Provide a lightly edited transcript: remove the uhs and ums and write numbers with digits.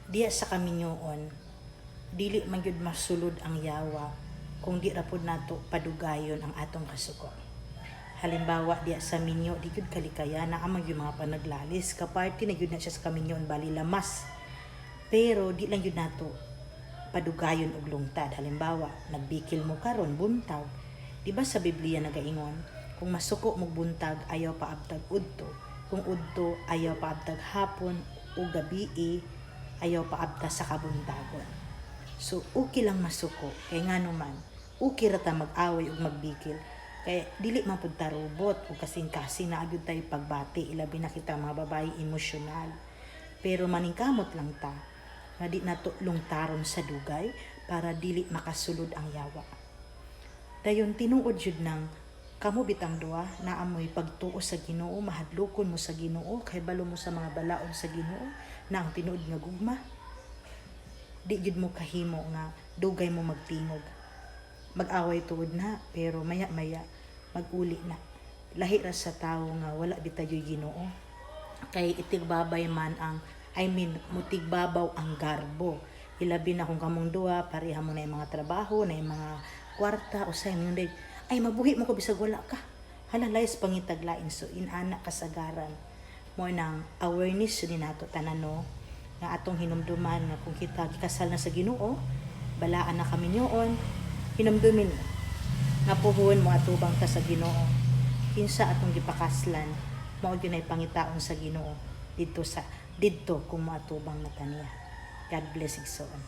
Diya sa kaminyoon, dili man gyud masulod ang yawa kung di ra pud nato padugayon ang atong kasuko. Halimbawa diya sa minyo, di gyud kalikaya na amang yung mga panaglalis, kaparty na gyud na siya sa kaminyoon bali lamas. Pero di lang gyud nato padugayon og lungtad. Halimbawa, nagbikil mo karon buntag. Di ba sa Biblia nagaingon, kung masuko mo buntag ayaw paabtag udto, kung udto ayaw paabtag hapon o gabi ayaw paabta sa kabuntagon. So okay lang masuko kay ngano man okay ra ta mag-away ug magbikil kay dili man pud ta robot o kasing-kasing na agyud tay pagbati, ilabi na kita mga babae emosyonal. Pero maningkamot lang ta nga di nato lungtaron sa dugay para dili makasulod ang yawa. Dayon tinuod jud nang kamo bitang duha na amoy pagtuo sa Ginoo, mahadlokon mo sa Ginoo, kay balo mo sa mga balaod sa Ginoo na ang tinuod nga gugma. Di jud mo kahimo nga dugay mo magtingog. Mag-away tuod na pero maya-maya maguli na. Lahi ra sa tawo nga wala bitayoy Ginoo. Kay itigbabay man ang mutigbabaw ang garbo. Ilabi na kung kamong duha pareha mo na yung mga trabaho, na yung mga kwarta, usay mo yung ay mabuhi mo ko bisag wala ka. Hala layas pangitaglain, so inana kasagaran mo nang awareness din nato tanano nga atong hinumduman nga kung kita gikasal na sa Ginoo, balaan na kami niyoon, hinumdumin nga puhon mo atubang ta sa Ginoo. Kinsa atong gipakaslan mao gyud ay pangitaon sa Ginoo didto kung moatubang na taniya. God bless igsoon.